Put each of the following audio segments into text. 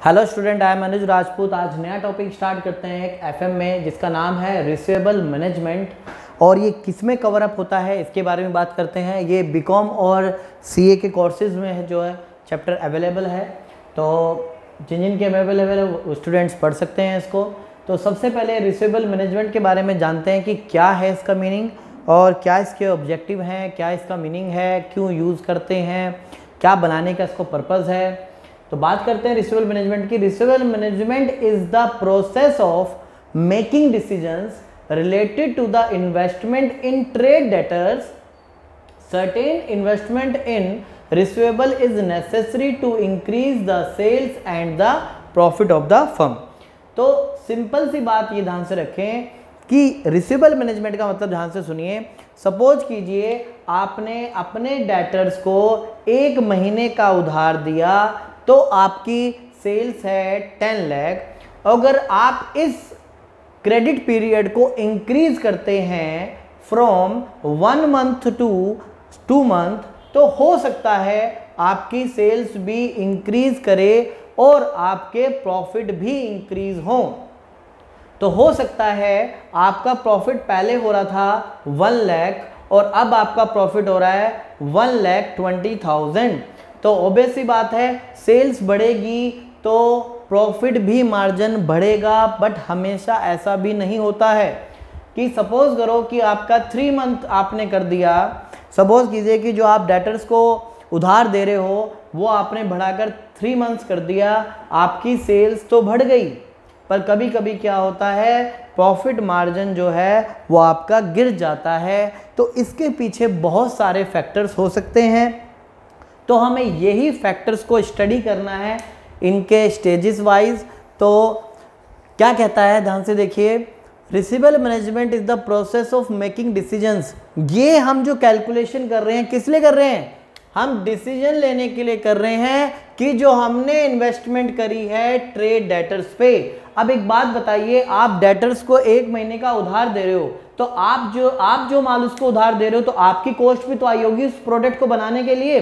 Hello student, I am अनुज राजपूत। आज नया topic start करते हैं एक एफएम में जिसका नाम है रिसीवेबल मैनेजमेंट। और ये किस में कवर अप होता है इसके बारे में बात करते हैं। ये बीकॉम और सीए के कोर्सेज में है, जो है चैप्टर अवेलेबल है। तो जिन के अवेलेबल है वो स्टूडेंट्स पढ़ सकते हैं इसको। तो सबसे पहले रिसीवेबल मैनेजमेंट के बारे में जानते हैं कि क्या है इसका मीनिंग और क्या इसके ऑब्जेक्टिव हैं, क्या इसका मीनिंग है, क्यों यूज़ करते हैं, क्या बनाने का इसको पर्पज़ है। तो बात करते हैं रिसीवेबल मैनेजमेंट की। Receivable management is the process of making decisions related to the investment in trade debtors. Certain investment in receivable is necessary to increase the sales and the profit of the firm. तो simple सी बात ये ध्यान से रखें कि receivable management का मतलब ध्यान से सुनिए। सपोज कीजिए आपने अपने डेटर्स को 1 महीने का उधार दिया, तो आपकी सेल्स है 10 लाख। अगर आप इस क्रेडिट पीरियड को इंक्रीज करते हैं फ्रॉम 1 मंथ टू 2 मंथ, तो हो सकता है आपकी सेल्स भी इंक्रीज करे और आपके प्रॉफिट भी इंक्रीज हो। तो हो सकता है आपका प्रॉफिट पहले हो रहा था 1 लाख और अब आपका प्रॉफिट हो रहा है 1,20,000। तो ऑब्वियस सी बात है, सेल्स बढ़ेगी तो प्रॉफिट भी मार्जिन बढ़ेगा। बट हमेशा ऐसा भी नहीं होता है कि सपोज करो कि आपका 3 मंथ आपने कर दिया। सपोज कीजिए कि जो आप डेटर्स को उधार दे रहे हो वो आपने बढ़ाकर 3 मंथ्स कर दिया, आपकी सेल्स तो बढ़ गई, पर कभी कभी क्या होता है प्रॉफिट मार्जिन जो है वो आपका गिर जाता है। तो इसके पीछे बहुत सारे फैक्टर्स हो सकते हैं। तो हमें यही फैक्टर्स को स्टडी करना है इनके स्टेजेस वाइज। तो क्या कहता है, ध्यान से देखिए। Receivable management is the process of making decisions. ये हम जो कैलकुलेशन कर रहे हैं किस लिए कर रहे हैं? हम डिसीजन लेने के लिए कर रहे हैं कि जो हमने इन्वेस्टमेंट करी है ट्रेड डेटर्स पे। अब एक बात बताइए, आप डेटर्स को 1 महीने का उधार दे रहे हो, तो आप जो माल उसको उधार दे रहे हो तो आपकी कॉस्ट भी तो आई होगी उस प्रोडक्ट को बनाने के लिए।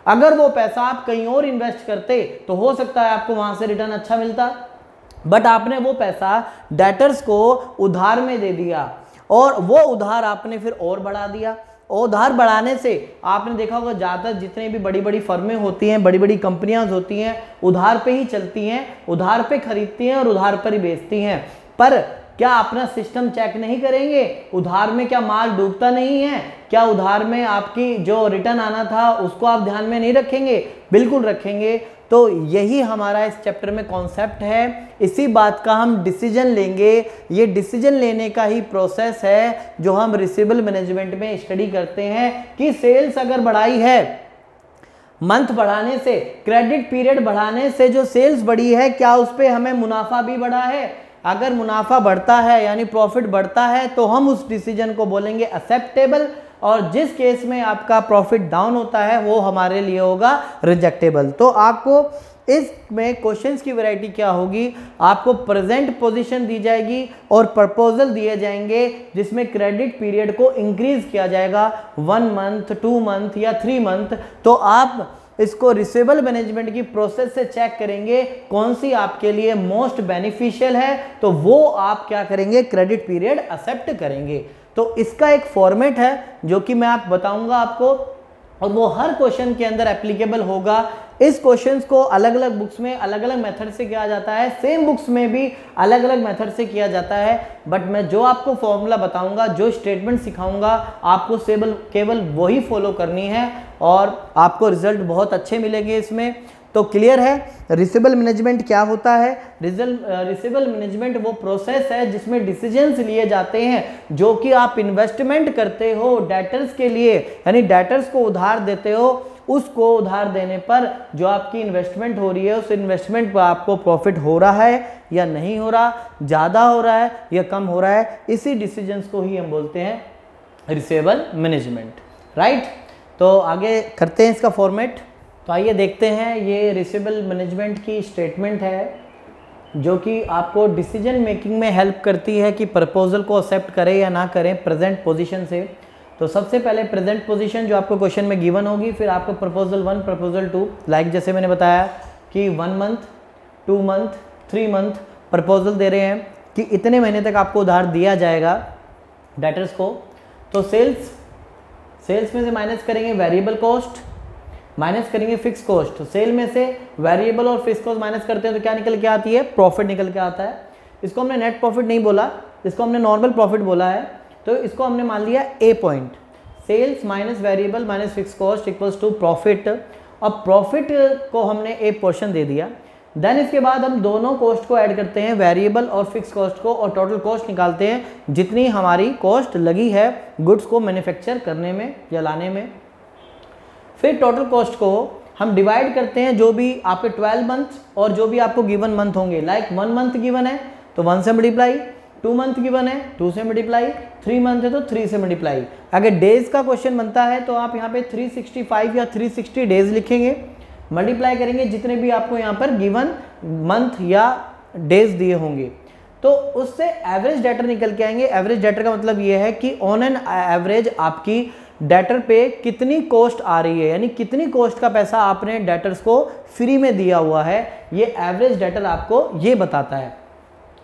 अगर वो पैसा आप कहीं और इन्वेस्ट करते तो हो सकता है आपको वहां से रिटर्न अच्छा मिलता, बट आपने वो पैसा डेटर्स को उधार में दे दिया और वो उधार आपने फिर और बढ़ा दिया। और उधार बढ़ाने से आपने देखा होगा ज़्यादातर जितने भी बड़ी बड़ी फर्में होती हैं, बड़ी बड़ी कंपनियां होती हैं, उधार पे ही चलती हैं, उधार पे खरीदती हैं और उधार पर ही बेचती हैं। पर क्या अपना सिस्टम चेक नहीं करेंगे? उधार में क्या माल डूबता नहीं है? क्या उधार में आपकी जो रिटर्न आना था उसको आप ध्यान में नहीं रखेंगे? बिल्कुल रखेंगे। तो यही हमारा इस चैप्टर में कॉन्सेप्ट है। इसी बात का हम डिसीजन लेंगे। ये डिसीजन लेने का ही प्रोसेस है जो हम रिसीवेबल मैनेजमेंट में स्टडी करते हैं कि सेल्स अगर बढ़ाई है, मंथ बढ़ाने से, क्रेडिट पीरियड बढ़ाने से जो सेल्स बढ़ी है, क्या उस पर हमें मुनाफा भी बढ़ा है? अगर मुनाफा बढ़ता है यानी प्रॉफिट बढ़ता है तो हम उस डिसीजन को बोलेंगे एक्सेप्टेबल, और जिस केस में आपका प्रॉफिट डाउन होता है वो हमारे लिए होगा रिजेक्टेबल। तो आपको इसमें क्वेश्चंस की वैरायटी क्या होगी? आपको प्रेजेंट पोजीशन दी जाएगी और प्रपोजल दिए जाएंगे जिसमें क्रेडिट पीरियड को इंक्रीज किया जाएगा 1 मंथ, 2 मंथ या 3 मंथ। तो आप इसको रिसीवेबल मैनेजमेंट की प्रोसेस से चेक करेंगे कौन सी आपके लिए मोस्ट बेनिफिशियल है, तो वो आप क्या करेंगे, क्रेडिट पीरियड एक्सेप्ट करेंगे। तो इसका एक फॉर्मेट है जो कि मैं आप बताऊंगा आपको, और वो हर क्वेश्चन के अंदर एप्लीकेबल होगा। इस क्वेश्चंस को अलग अलग बुक्स में अलग अलग मेथड से किया जाता है, सेम बुक्स में भी अलग अलग मेथड से किया जाता है। बट मैं जो आपको फॉर्मूला बताऊंगा, जो स्टेटमेंट सिखाऊंगा, आपको केवल वही फॉलो करनी है और आपको रिजल्ट बहुत अच्छे मिलेंगे इसमें। तो क्लियर है रिसीवेबल मैनेजमेंट क्या होता है? रिसीवेबल मैनेजमेंट वो प्रोसेस है जिसमें डिसीजंस लिए जाते हैं जो कि आप इन्वेस्टमेंट करते हो डेटर्स के लिए, यानी डेटर्स को उधार देते हो, उसको उधार देने पर जो आपकी इन्वेस्टमेंट हो रही है उस इन्वेस्टमेंट पर आपको प्रॉफिट हो रहा है या नहीं हो रहा, ज़्यादा हो रहा है या कम हो रहा है, इसी डिसीजंस को ही हम बोलते हैं रिसीवेबल मैनेजमेंट। राइट, तो आगे करते हैं इसका फॉर्मेट। तो आइए देखते हैं, ये रिसीवेबल मैनेजमेंट की स्टेटमेंट है जो कि आपको डिसीजन मेकिंग में हेल्प करती है कि प्रपोजल को एक्सेप्ट करें या ना करें प्रेजेंट पोजीशन से। तो सबसे पहले प्रेजेंट पोजीशन जो आपको क्वेश्चन में गिवन होगी, फिर आपको प्रपोजल 1, प्रपोजल 2, लाइक जैसे मैंने बताया कि 1 मंथ, 2 मंथ, 3 मंथ प्रपोजल दे रहे हैं कि इतने महीने तक आपको उधार दिया जाएगा डेटर्स को, तो सेल्स में से माइनस करेंगे वेरिएबल कॉस्ट, माइनस करेंगे फिक्स कॉस्ट। तो सेल में से वेरिएबल और फिक्स कॉस्ट माइनस करते हैं तो क्या निकल के आती है, प्रॉफिट निकल के आता है। इसको हमने नेट प्रॉफिट नहीं बोला, इसको हमने नॉर्मल प्रॉफिट बोला है, तो इसको हमने मान लिया A point. Sales minus variable minus fix cost equals to profit. अब प्रॉफिट को हमने ए पोर्शन दे दिया। देन इसके बाद हम दोनों कॉस्ट को ऐड करते हैं, वेरिएबल और फिक्स कॉस्ट को, और टोटल कॉस्ट निकालते हैं जितनी हमारी कॉस्ट लगी है गुड्स को मैन्युफैक्चर करने में या लाने में। फिर टोटल कॉस्ट को हम डिवाइड करते हैं जो भी आपके 12 मंथ और जो भी आपको गिवन मंथ होंगे। लाइक 1 मंथ गिवन है तो 1 से मल्टीप्लाई, 2 मंथ गिवन है 2 से मल्टीप्लाई, 3 मंथ है तो 3 से मल्टीप्लाई। अगर डेज का क्वेश्चन बनता है तो आप यहाँ पे 365 या 360 डेज लिखेंगे, मल्टीप्लाई करेंगे जितने भी आपको यहाँ पर गिवन मंथ या डेज दिए होंगे, तो उससे एवरेज डेटर निकल के आएंगे। एवरेज डेटर का मतलब ये है कि ऑन एन एवरेज आपकी डेटर पे कितनी कॉस्ट आ रही है, यानी कितनी कॉस्ट का पैसा आपने डेटर्स को फ्री में दिया हुआ है, ये एवरेज डेटर आपको ये बताता है।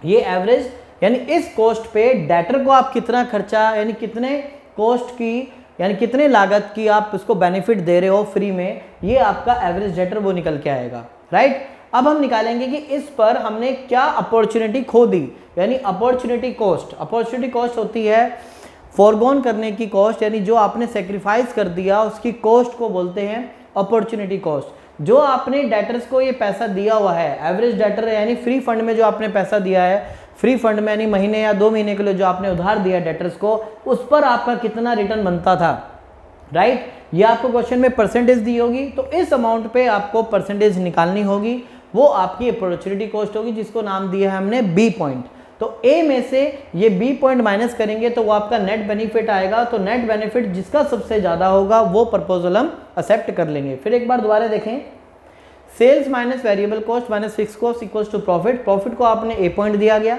ये एवरेज यानी इस कॉस्ट पे डेटर को आप कितना खर्चा, यानी कितने कॉस्ट की, यानी कितने लागत की आप उसको बेनिफिट दे रहे हो फ्री में, ये आपका एवरेज डेटर वो निकल के आएगा, राइट। अब हम निकालेंगे कि इस पर हमने क्या अपॉर्चुनिटी खो दी, यानी अपॉर्चुनिटी कॉस्ट। अपॉर्चुनिटी कॉस्ट होती है फॉरगोन करने की कॉस्ट, यानी जो आपने सेक्रीफाइस कर दिया उसकी कॉस्ट को बोलते हैं अपॉर्चुनिटी कॉस्ट। जो आपने डेटर्स को ये पैसा दिया हुआ है, एवरेज डेटर यानी फ्री फंड में जो आपने पैसा दिया है, फ्री फंड में यानी महीने या 2 महीने के लिए जो आपने उधार दिया डेटर्स को, उस पर आपका कितना रिटर्न बनता था, राइट। ये आपको क्वेश्चन में परसेंटेज दी होगी, तो इस अमाउंट पे आपको परसेंटेज निकालनी होगी, वो आपकी अपॉर्चुनिटी कॉस्ट होगी, जिसको नाम दिया है हमने बी पॉइंट। तो ए में से ये बी पॉइंट माइनस करेंगे तो वो आपका नेट बेनिफिट आएगा। तो नेट बेनिफिट जिसका सबसे ज्यादा होगा वो प्रपोजल हम एक्सेप्ट कर लेंगे। फिर एक बार दोबारा देखें, sales minus variable cost minus fix cost equals to profit. Profit को आपने ए पॉइंट दिया गया,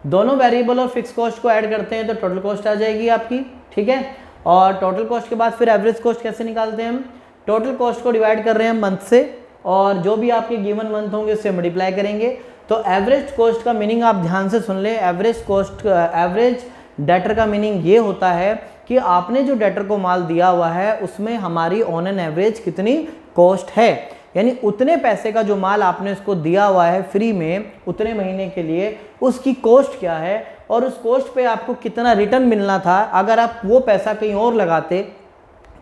दोनों वेरिएबल और फिक्स कॉस्ट को ऐड करते हैं तो टोटल कॉस्ट आ जाएगी आपकी, ठीक है। और टोटल कॉस्ट के बाद फिर एवरेज कॉस्ट कैसे निकालते हैं हम, टोटल कॉस्ट को डिवाइड कर रहे हैं मंथ से, और जो भी आपके गिवन मंथ होंगे उससे मल्टीप्लाई करेंगे। तो एवरेज कॉस्ट का मीनिंग आप ध्यान से सुन ले, एवरेज डेटर का मीनिंग ये होता है कि आपने जो डेटर को माल दिया हुआ है उसमें हमारी ऑन एन एवरेज कितनी कॉस्ट है, यानी उतने पैसे का जो माल आपने उसको दिया हुआ है फ्री में उतने महीने के लिए, उसकी कॉस्ट क्या है और उस कॉस्ट पे आपको कितना रिटर्न मिलना था। अगर आप वो पैसा कहीं और लगाते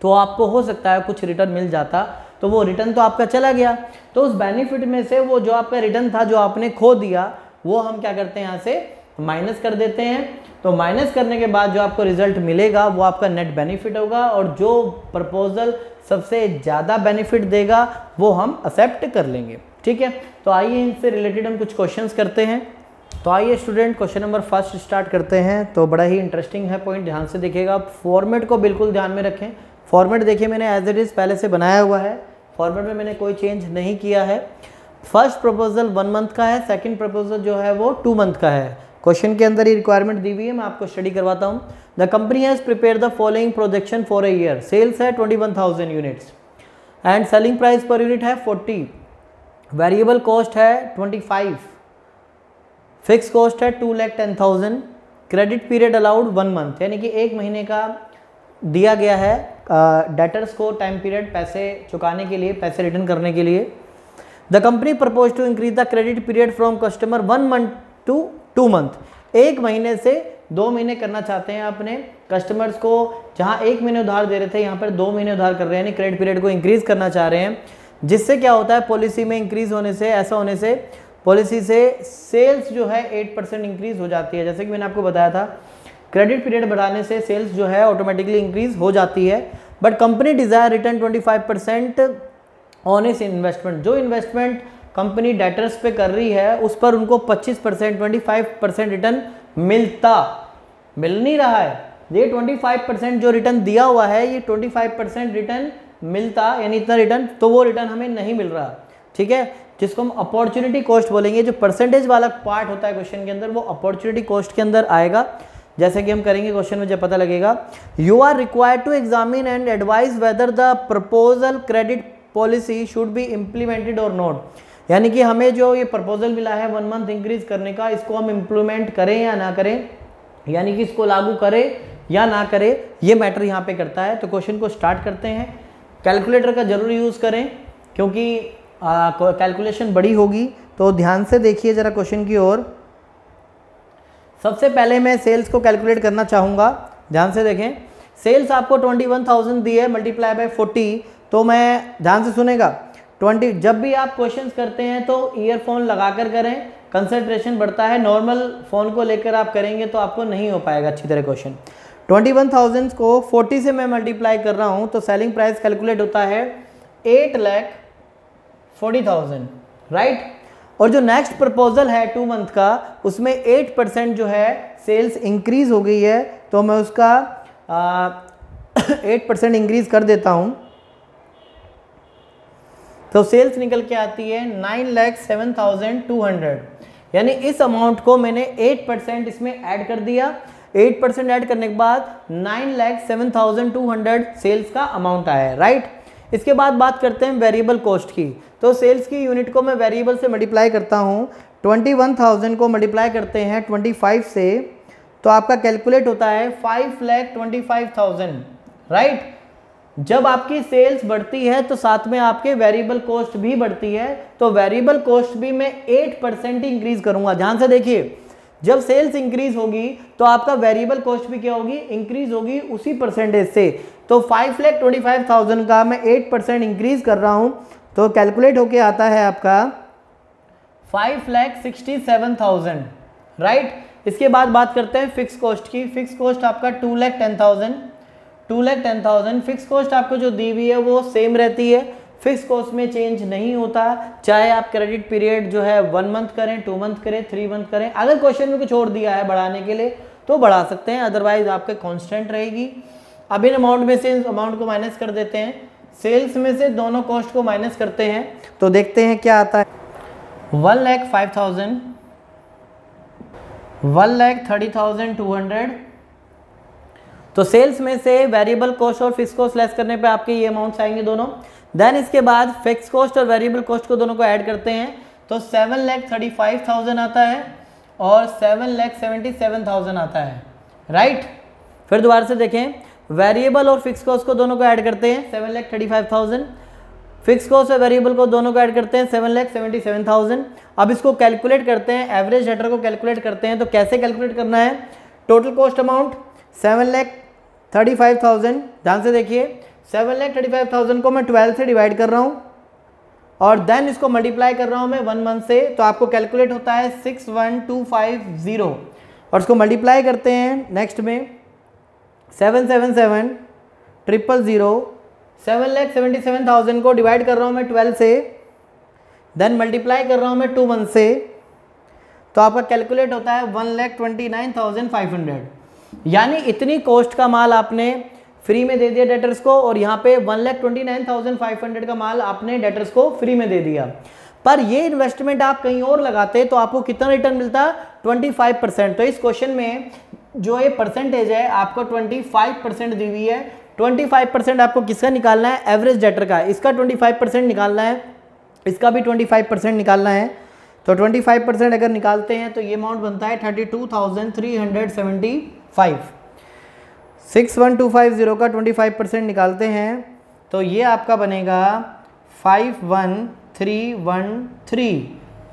तो आपको हो सकता है कुछ रिटर्न मिल जाता, तो वो रिटर्न तो आपका चला गया। तो उस बेनिफिट में से वो जो आपका रिटर्न था जो आपने खो दिया, वो हम क्या करते हैं यहाँ से माइनस कर देते हैं। तो माइनस करने के बाद जो आपको रिजल्ट मिलेगा वो आपका नेट बेनिफिट होगा, और जो प्रपोजल सबसे ज़्यादा बेनिफिट देगा वो हम एक्सेप्ट कर लेंगे, ठीक है। तो आइए इनसे रिलेटेड हम कुछ क्वेश्चंस करते हैं। तो आइए student question number first start करते हैं। तो बड़ा ही इंटरेस्टिंग है पॉइंट, ध्यान से देखिएगा। फॉर्मेट को बिल्कुल ध्यान में रखें। फॉर्मेट देखिए मैंने एज इट इज़ पहले से बनाया हुआ है, फॉर्मेट में मैंने कोई चेंज नहीं किया है। फर्स्ट प्रपोजल 1 मंथ का है, सेकंड प्रपोजल जो है वो 2 मंथ का है। क्वेश्चन के अंदर ये रिक्वायरमेंट दी हुई है, मैं आपको स्टडी करवाता हूँ। The company has prepare the following projection for a year. Sales है 21,000 units and selling price per unit है 40, वेरिएबल कॉस्ट है 25, फिक्स कॉस्ट है 2,10,000, क्रेडिट पीरियड अलाउड 1 मंथ, यानी कि 1 महीने का दिया गया है डेटर्स को टाइम पीरियड पैसे चुकाने के लिए, पैसे रिटर्न करने के लिए। The company propose to increase the credit period from customer 1 month to 2 month. 1 महीने से 2 महीने करना चाहते हैं अपने कस्टमर्स को, जहां 1 महीने उधार दे रहे थे यहाँ पर 2 महीने उधार कर रहे हैं, यानी क्रेडिट पीरियड को इंक्रीज करना चाह रहे हैं। जिससे क्या होता है, पॉलिसी में इंक्रीज होने से, ऐसा होने से पॉलिसी से सेल्स जो है 8% इंक्रीज हो जाती है। जैसे कि मैंने आपको बताया था, क्रेडिट पीरियड बढ़ाने से सेल्स जो है ऑटोमेटिकली इंक्रीज हो जाती है। But company desire return 25% on इस इन्वेस्टमेंट। जो इन्वेस्टमेंट कंपनी डेटर्स पे कर रही है उस पर उनको 25% रिटर्न मिल नहीं रहा है। ये 25% जो रिटर्न दिया हुआ है, ये 25% रिटर्न मिलता, यानी इतना रिटर्न, तो वो रिटर्न हमें नहीं मिल रहा, ठीक है, जिसको हम अपॉर्चुनिटी कॉस्ट बोलेंगे। जो परसेंटेज वाला पार्ट होता है क्वेश्चन के अंदर, वो अपॉर्चुनिटी कॉस्ट के अंदर आएगा। जैसे कि हम करेंगे क्वेश्चन में जब पता लगेगा, you are required to examine and advise whether the proposal credit policy should be implemented or not. यानी कि हमें जो ये प्रपोजल मिला है 1 मंथ इंक्रीज करने का, इसको हम इम्प्लीमेंट करें या ना करें, यानी कि इसको लागू करें या ना करें, ये मैटर यहाँ पे करता है। तो क्वेश्चन को स्टार्ट करते हैं। कैलकुलेटर का जरूर यूज़ करें क्योंकि कैलकुलेशन बड़ी होगी। तो ध्यान से देखिए ज़रा क्वेश्चन की ओर। सबसे पहले मैं सेल्स को कैलकुलेट करना चाहूँगा, ध्यान से देखें। सेल्स आपको 21,000 दी है, मल्टीप्लाई बाय 40। तो मैं ध्यान से सुनेगा 20, जब भी आप क्वेश्चंस करते हैं तो ईयरफोन लगा कर करें, कंसंट्रेशन बढ़ता है। नॉर्मल फ़ोन को लेकर आप करेंगे तो आपको नहीं हो पाएगा अच्छी तरह क्वेश्चन। 21,000 को 40 से मैं मल्टीप्लाई कर रहा हूँ तो सेलिंग प्राइस कैलकुलेट होता है 8,40,000, राइट। और जो नेक्स्ट प्रपोजल है 2 मंथ का, उसमें 8% जो है सेल्स इंक्रीज हो गई है, तो मैं उसका 8% इंक्रीज कर देता हूँ। तो सेल्स निकल के आती है 9,07,200, यानी इस अमाउंट को मैंने 8% इसमें ऐड कर दिया। 8% ऐड करने के बाद 9,07,200 सेल्स का अमाउंट आया है, राइट। इसके बाद बात करते हैं वेरिएबल कॉस्ट की। तो सेल्स की यूनिट को मैं वेरिएबल से मल्टीप्लाई करता हूँ। 21,000 को मल्टीप्लाई करते हैं 25 से, तो आपका कैलकुलेट होता है 5,25,000, राइट। जब आपकी सेल्स बढ़ती है तो साथ में आपके वेरिएबल कॉस्ट भी बढ़ती है, तो वेरिएबल कॉस्ट भी मैं 8% इंक्रीज करूंगा। ध्यान से देखिए, जब सेल्स इंक्रीज होगी तो आपका वेरिएबल कॉस्ट भी क्या होगी, इंक्रीज होगी उसी परसेंटेज से। तो 5,25,000 का मैं 8% इंक्रीज कर रहा हूं, तो कैलकुलेट होके आता है आपका 5,67,000, राइट। इसके बाद बात करते हैं फिक्स कॉस्ट की। फिक्स कॉस्ट आपका 2,10,000 फिक्स कॉस्ट आपको जो दी हुई है वो सेम रहती है। फिक्स कॉस्ट में चेंज नहीं होता, चाहे आप क्रेडिट पीरियड जो है 1 मंथ करें, 2 मंथ करें, 3 मंथ करें। अगर क्वेश्चन में कुछ और दिया है बढ़ाने के लिए तो बढ़ा सकते हैं, अदरवाइज आपके कांस्टेंट रहेगी। अब इन अमाउंट में से अमाउंट को माइनस कर देते हैं, सेल्स में से दोनों कॉस्ट को माइनस करते हैं, तो देखते हैं क्या आता है। 1,05,000, 1,30,200। तो सेल्स में से वेरिएबल कॉस्ट और फिक्स कॉस्ट लेस करने पे आपके ये अमाउंट्स आएंगे दोनों। देन इसके बाद फिक्स कॉस्ट और वेरिएबल कॉस्ट को दोनों को ऐड करते हैं तो 7,35,000 आता है और 7,77,000 आता है, राइट। फिर दोबारा से देखें, वेरिएबल और फिक्स कॉस्ट को दोनों को ऐड करते हैं 7,35,000, फिक्स कॉस्ट और वेरिएबल को दोनों को ऐड करते हैं 7,77,000। अब इसको कैलकुलेट करते हैं, एवरेज डेटर को कैलकुलेट करते हैं। तो कैसे कैलकुलेट करना है, टोटल कॉस्ट अमाउंट 7,35,000। ध्यान से देखिए, 7,35,000 को मैं 12 से डिवाइड कर रहा हूँ और देन इसको मल्टीप्लाई कर रहा हूँ मैं 1 मंथ से, तो आपको कैलकुलेट होता है 61,250 और इसको मल्टीप्लाई करते हैं नेक्स्ट में 777,000, 7,77,000 को डिवाइड कर रहा हूँ मैं 12 से, देन मल्टीप्लाई कर रहा हूँ मैं 2 मंथ से, तो आपका कैलकुलेट होता है 1,29,500। यानी इतनी कॉस्ट का माल आपने फ्री में दे दिया डेटर्स को, और यहाँ पे 1,29,500 का माल आपने डेटर्स को फ्री में दे दिया। पर ये इन्वेस्टमेंट आप कहीं और लगाते तो आपको कितना रिटर्न मिलता, 25%। तो इस क्वेश्चन में जो ये परसेंटेज है आपको 25% दी हुई है। 25% आपको किसका निकालना है, एवरेज डेटर का। इसका 25% निकालना है, इसका भी 25% निकालना है। तो 25% अगर निकालते हैं तो ये अमाउंट बनता है 32,375। 61,250 का 25% निकालते हैं तो ये आपका बनेगा 51,313,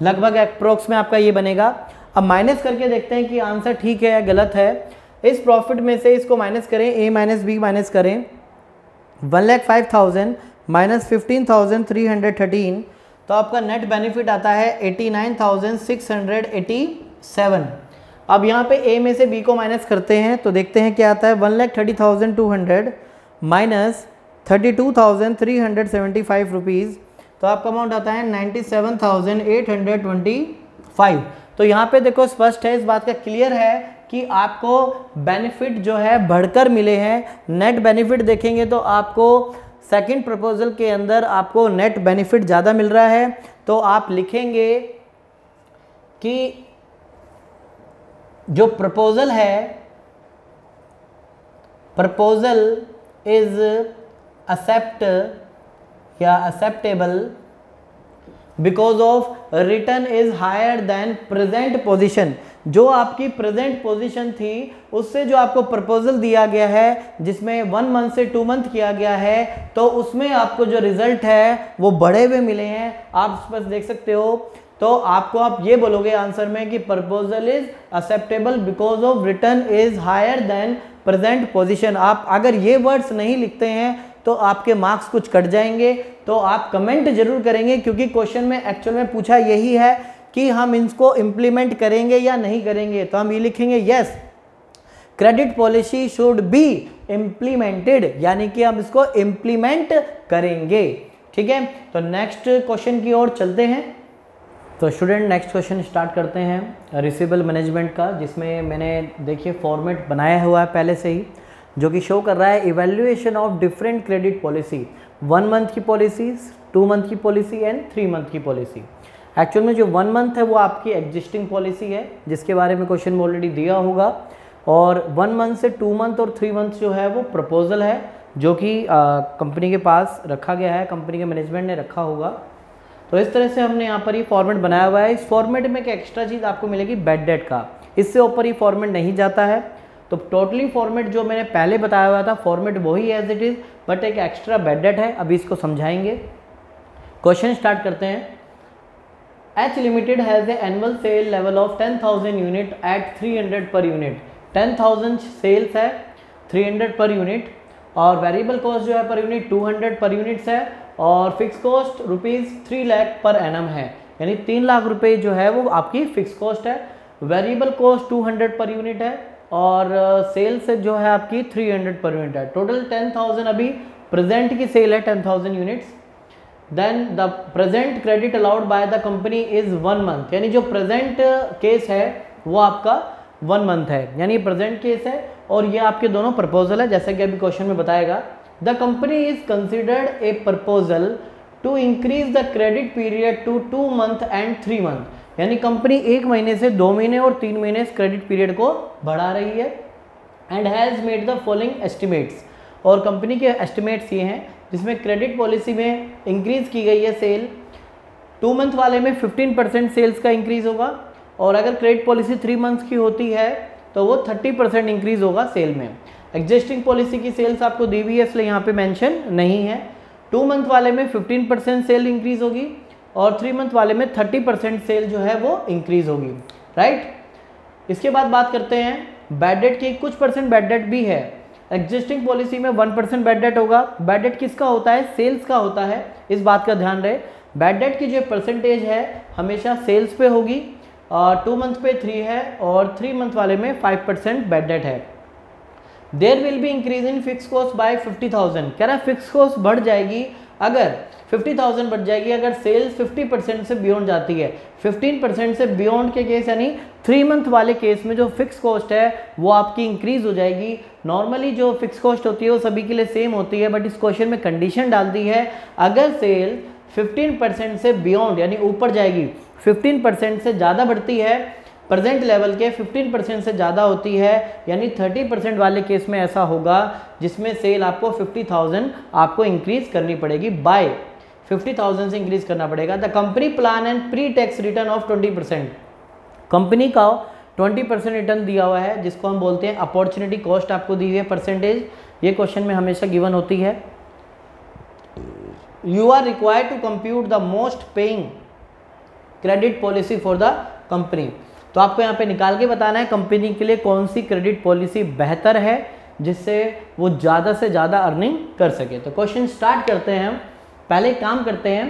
लगभग अप्रोक्स में आपका ये बनेगा। अब माइनस करके देखते हैं कि आंसर ठीक है या गलत है। इस प्रॉफिट में से इसको माइनस करें, ए माइनस बी माइनस करें, 1,05,000 माइनस 15,313, तो आपका नेट बेनिफिट आता है 89,687। अब यहाँ पे ए में से बी को माइनस करते हैं तो देखते हैं क्या आता है, 1,30,200 माइनस 32,375 रुपीज़, तो आपका अमाउंट आता है 97,825। तो यहाँ पे देखो स्पष्ट है, इस बात का क्लियर है कि आपको बेनिफिट जो है बढ़कर मिले हैं। नेट बेनिफिट देखेंगे तो आपको सेकंड प्रपोजल के अंदर आपको नेट बेनिफिट ज़्यादा मिल रहा है। तो आप लिखेंगे कि जो प्रपोजल है, प्रपोजल इज एक्सेप्ट या acceptable because of return is higher than present position. जो आपकी प्रेजेंट पोजीशन थी उससे जो आपको प्रपोजल दिया गया है जिसमें 1 मंथ से 2 मंथ किया गया है, तो उसमें आपको जो रिजल्ट है वो बढ़े हुए मिले हैं। आप इस पर देख सकते हो। तो आपको आप ये बोलोगे आंसर में कि proposal is acceptable because of return is higher than present position. आप अगर ये वर्ड्स नहीं लिखते हैं तो आपके मार्क्स कुछ कट जाएंगे। तो आप कमेंट जरूर करेंगे, क्योंकि क्वेश्चन में एक्चुअल में पूछा यही है कि हम इसको इम्प्लीमेंट करेंगे या नहीं करेंगे। तो हम ये लिखेंगे yes credit policy should be implemented, यानी कि हम इसको इम्प्लीमेंट करेंगे। ठीक है, तो नेक्स्ट क्वेश्चन की ओर चलते हैं। तो स्टूडेंट नेक्स्ट क्वेश्चन स्टार्ट करते हैं रिसीवेबल मैनेजमेंट का, जिसमें मैंने देखिए फॉर्मेट बनाया हुआ है पहले से ही, जो कि शो कर रहा है evaluation of different credit policy, 1 month की पॉलिसीज, 2 मंथ की पॉलिसी एंड 3 मंथ की पॉलिसी। एक्चुअल में जो 1 मंथ है वो आपकी एग्जिस्टिंग पॉलिसी है, जिसके बारे में क्वेश्चन में ऑलरेडी दिया होगा, और 1 मंथ से 2 मंथ और 3 मंथ जो है वो प्रपोजल है, जो कि कंपनी के पास रखा गया है, कंपनी के मैनेजमेंट ने रखा होगा। तो इस तरह से हमने यहाँ पर ये फॉर्मेट बनाया हुआ है। इस फॉर्मेट में एक एक्स्ट्रा चीज़ आपको मिलेगी बैड डेट का, इससे ऊपर ये फॉर्मेट नहीं जाता है। तो टोटली फॉर्मेट जो मैंने पहले बताया हुआ था फॉर्मेट वही एज इट इज़, बट एक एक्स्ट्रा बैड डेट है। अभी इसको समझाएंगे। क्वेश्चन स्टार्ट करते हैं। H Limited has an annual sale level of 10,000 unit at 300 per unit. 10,000 sales है, 300 पर यूनिट, और वेरिएबल कॉस्ट जो है पर यूनिट 200 पर यूनिट्स है, और fix cost ₹3 lakh per annum है, यानी 3 लाख रुपए जो है वो आपकी फिक्स कॉस्ट है। वेरिएबल कॉस्ट 200 पर यूनिट है, और सेल्स जो है आपकी 300 पर यूनिट है। टोटल 10,000 अभी प्रेजेंट की सेल है 10,000 units. Then the present credit allowed by the company is 1 month, यानी जो प्रेजेंट केस है वो आपका 1 मंथ है, यानी प्रेजेंट केस है, और ये आपके दोनों प्रपोजल है, जैसा कि अभी क्वेश्चन में बताएगा। The company is considered a proposal to increase the credit period to 2 month and 3 month, यानी कंपनी 1 महीने से 2 महीने और 3 महीने इस क्रेडिट पीरियड को बढ़ा रही है। And has made the following estimates, और कंपनी के एस्टिमेट्स ये हैं जिसमें क्रेडिट पॉलिसी में इंक्रीज़ की गई है सेल। 2 मंथ वाले में 15% सेल्स का इंक्रीज़ होगा, और अगर क्रेडिट पॉलिसी 3 मंथ की होती है तो वो 30% इंक्रीज़ होगा सेल में। एग्जिस्टिंग पॉलिसी की सेल्स आपको दी हुई है, इसलिए यहाँ पे मेंशन नहीं है। 2 मंथ वाले में 15% सेल इंक्रीज़ होगी, और 3 मंथ वाले में 30% सेल जो है वो इंक्रीज़ होगी, राइट। इसके बाद बात करते हैं बैड डेट की। कुछ परसेंट बैड डेट भी है। एग्जिस्टिंग पॉलिसी में 1% बैड डेट होगा। बैड डेट किसका होता है? सेल्स का होता है, इस बात का ध्यान रहे। बैड डेट की जो परसेंटेज है हमेशा सेल्स पे होगी, 2 मंथ पे 3 है, और 3 मंथ वाले में 5% बैड डेट है। There will be increase in fix cost by 50,000, कह रहा है फिक्स कॉस्ट बढ़ जाएगी अगर 50,000 बढ़ जाएगी अगर सेल्स 50% से बियॉन्ड जाती है। 15% से बियॉन्ड के केस यानी 3 मंथ वाले केस में जो फिक्स कॉस्ट है वो आपकी इंक्रीज हो जाएगी। नॉर्मली जो फिक्स कॉस्ट होती है वो सभी के लिए सेम होती है, बट इस क्वेश्चन में कंडीशन डाल दी है अगर सेल 15% से बियॉन्ड यानी ऊपर जाएगी, 15% से ज़्यादा बढ़ती है, प्रेजेंट लेवल के 15% से ज़्यादा होती है, यानी 30% वाले केस में ऐसा होगा जिसमें सेल आपको 50,000 आपको इंक्रीज करनी पड़ेगी, बाय 50,000 से इंक्रीज करना पड़ेगा। The company plan and pre tax return of 20%, company का 20% रिटर्न दिया हुआ है जिसको हम बोलते हैं अपॉर्चुनिटी कॉस्ट, आपको दी हुई है परसेंटेज, ये क्वेश्चन में हमेशा गिवन होती है। You are required to compute the most paying credit policy for the company, तो आपको यहाँ पे निकाल के बताना है कंपनी के लिए कौन सी क्रेडिट पॉलिसी बेहतर है जिससे वो ज़्यादा से ज़्यादा अर्निंग कर सके। तो क्वेश्चन स्टार्ट करते हैं हम। पहले काम करते हैं,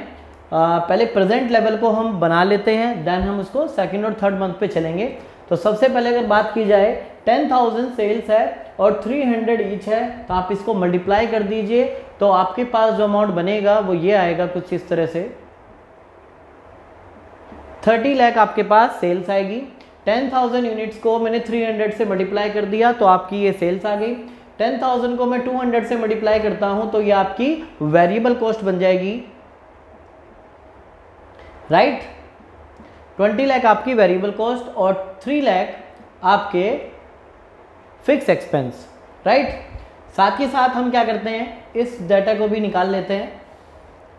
पहले प्रेजेंट लेवल को हम बना लेते हैं, देन हम उसको सेकंड और थर्ड मंथ पे चलेंगे। तो सबसे पहले अगर बात की जाए 10,000 सेल्स है और 300 ईच है, तो आप इसको मल्टीप्लाई कर दीजिए, तो आपके पास जो अमाउंट बनेगा वो ये आएगा कुछ इस तरह से, 30 लाख आपके पास सेल्स आएगी। 10,000 यूनिट्स को मैंने 300 से मल्टीप्लाई कर दिया तो आपकी ये सेल्स आ गई। 10,000 को मैं 200 से मल्टीप्लाई करता हूं तो ये आपकी वेरिएबल कॉस्ट बन जाएगी, राइट। 20 लाख आपकी वेरिएबल कॉस्ट और 3 लाख आपके फिक्स एक्सपेंस, राइट। साथ ही साथ हम क्या करते हैं, इस डाटा को भी निकाल लेते हैं।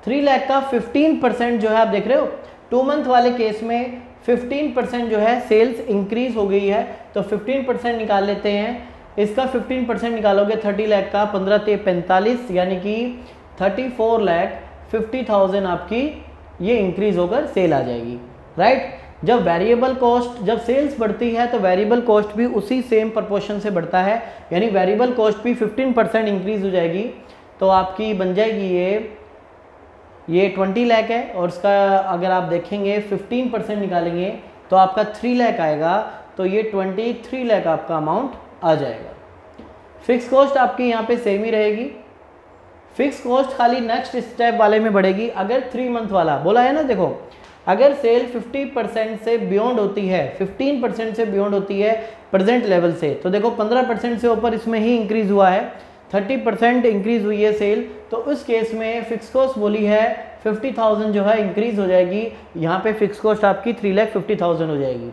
3 लाख का 15% जो है आप देख रहे हो, 2 मंथ वाले केस में 15% जो है सेल्स इंक्रीज हो गई है, तो 15% निकाल लेते हैं। इसका 15% निकालोगे 30 लाख का, 15 ते 45, यानी कि 34,50,000 आपकी ये इंक्रीज होकर सेल आ जाएगी, राइट। जब वेरिएबल कॉस्ट, जब सेल्स बढ़ती है तो वेरिएबल कॉस्ट भी उसी सेम प्रोपोर्शन से बढ़ता है, यानी वेरिएबल कॉस्ट भी 15% इंक्रीज हो जाएगी, तो आपकी बन जाएगी ये 20 लाख है, और उसका अगर आप देखेंगे 15% निकालेंगे तो आपका 3 लाख आएगा, तो ये 23 लाख आपका अमाउंट आ जाएगा। फिक्स कॉस्ट आपकी यहाँ पे सेम ही रहेगी, फिक्स कॉस्ट खाली नेक्स्ट स्टेप वाले में बढ़ेगी। अगर 3 मंथ वाला बोला है ना, देखो अगर सेल 50% से बियॉन्ड होती है, 15% से बियॉन्ड होती है प्रेजेंट लेवल से, तो देखो 15% से ऊपर इसमें ही इंक्रीज हुआ है, 30% इंक्रीज हुई है सेल, तो उस केस में फिक्स कॉस्ट बोली है 50,000 जो है इंक्रीज हो जाएगी, यहाँ पे फिक्स कॉस्ट आपकी 3,50,000 हो जाएगी।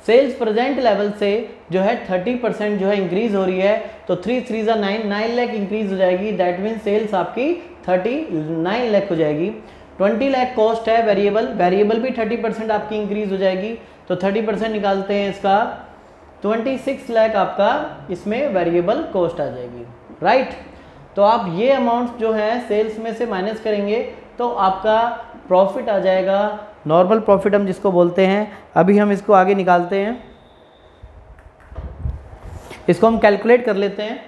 सेल्स प्रेजेंट लेवल से जो है 30% जो है इंक्रीज हो रही है, तो 3 3 9 लाख इंक्रीज हो जाएगी, दैट मीन सेल्स आपकी 39 लाख हो जाएगी। 20 लाख कॉस्ट है वेरिएबल, वेरिएबल भी 30% आपकी इंक्रीज हो जाएगी, तो 30% निकालते हैं इसका, 26 लाख आपका इसमें वेरिएबल कॉस्ट आ जाएगी, राइट। तो आप ये अमाउंट जो है सेल्स में से माइनस करेंगे तो आपका प्रॉफिट आ जाएगा, नॉर्मल प्रॉफिट हम जिसको बोलते हैं। अभी हम इसको आगे निकालते हैं, इसको हम कैलकुलेट कर लेते हैं।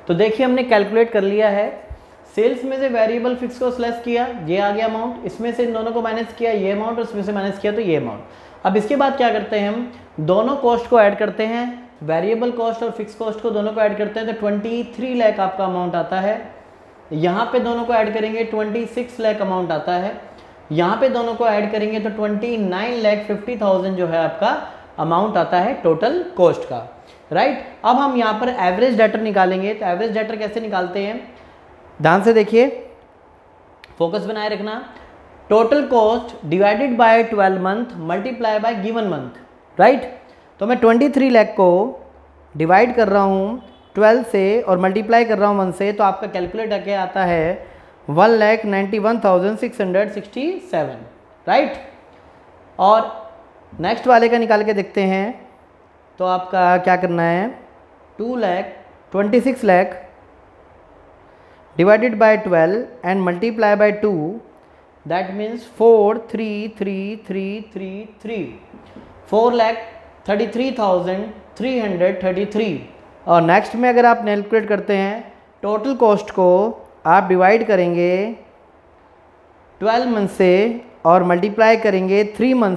तो देखिए हमने कैलकुलेट कर लिया है, सेल्स में से वेरिएबल फिक्स कॉस्ट लेस किया, ये आ गया अमाउंट, इसमें से इन दोनों को माइनस किया ये अमाउंट, और इसमें से माइनस किया तो ये अमाउंट। अब इसके बाद क्या करते हैं, हम दोनों कॉस्ट को ऐड करते हैं, वेरिएबल कॉस्ट और फिक्स कॉस्ट को दोनों को ऐड करते हैं, तो 23 लाख आपका अमाउंट आता है। यहाँ पे दोनों को ऐड करेंगे 26 लाख अमाउंट आता है, यहाँ पे दोनों को ऐड करेंगे तो 29,50,000 जो है आपका अमाउंट आता है टोटल कॉस्ट का, राइट। अब हम यहाँ पर एवरेज डेटर निकालेंगे, तो एवरेज डेटर कैसे निकालते हैं, ध्यान से देखिए, फोकस बनाए रखना। Total cost divided by 12 month multiply by given month, right. तो मैं 23 लाख को डिवाइड कर रहा हूँ 12 से और मल्टीप्लाई कर रहा हूँ 1 से, तो आपका कैलकुलेट आके आता है 1,91,667, राइट। और नेक्स्ट वाले का निकाल के देखते हैं, तो आपका क्या करना है, 26 lakh divided by 12 and multiply by 2, that means 4,33,333, 4,33,333। और नेक्स्ट में अगर आप कैलकुलेट करते हैं टोटल कॉस्ट को, आप डिवाइड करेंगे 12 मंथ से और मल्टीप्लाई करेंगे 3 मंथ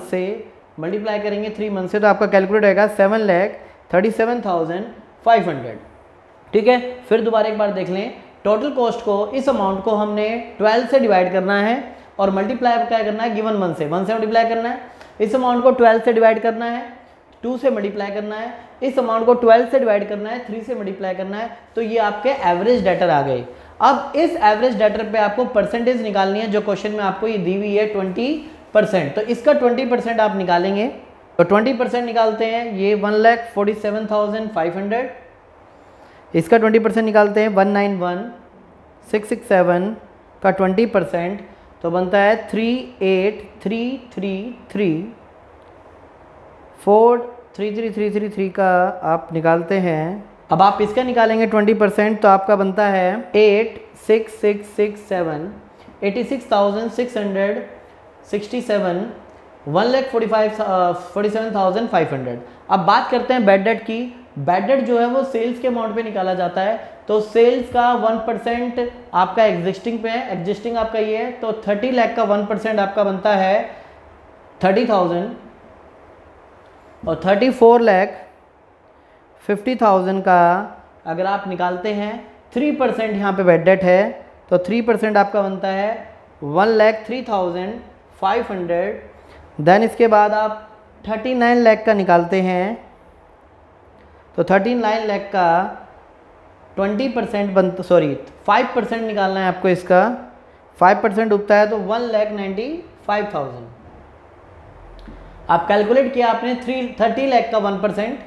से, तो आपका कैलकुलेट आएगा 7,37,500, ठीक है। फिर दोबारा एक बार देख लें, टोटल कॉस्ट को, इस अमाउंट को हमने 12 से डिवाइड करना है और मल्टीप्लाई क्या करना है गिवन मंथ से, 1 से मल्टीप्लाई करना है। इस अमाउंट को 12 से डिवाइड करना है, 2 से मल्टीप्लाई करना है, इस अमाउंट को 12 से डिवाइड करना है, 3 से मल्टीप्लाई करना है, तो ये आपके एवरेज डेटर आ गए। अब इस एवरेज डेटर पे आपको परसेंटेज निकालनी है, जो क्वेश्चन में आपको ये दी हुई है 20%, तो इसका 20% आप निकालेंगे, तो 20% निकालते हैं, ये 1,47,500, इसका 20% निकालते हैं 191,667 का 20%, तो बनता है 38,333 का आप निकालते हैं। अब आप इसका निकालेंगे 20%, तो आपका बनता है 8,6,667, 86,667, 1,47,500। अब बात करते हैं बैड डेट की। बैड डेट जो है वो सेल्स के अमाउंट पे निकाला जाता है, तो सेल्स का 1% आपका एग्जिस्टिंग पे है, एग्जिस्टिंग आपका ये है, तो 30 लाख का 1% आपका बनता है 30,000, और 34,50,000 का अगर आप निकालते हैं 3% यहाँ पे बैड डेट है, तो 3% आपका बनता है 1,03,500। देन इसके बाद आप 39 लाख का निकालते हैं, तो 39 लाख का 5% निकालना है आपको, इसका 5% उठता है तो 1,95,000। आप कैलकुलेट किया आपने 30 लाख का 1%,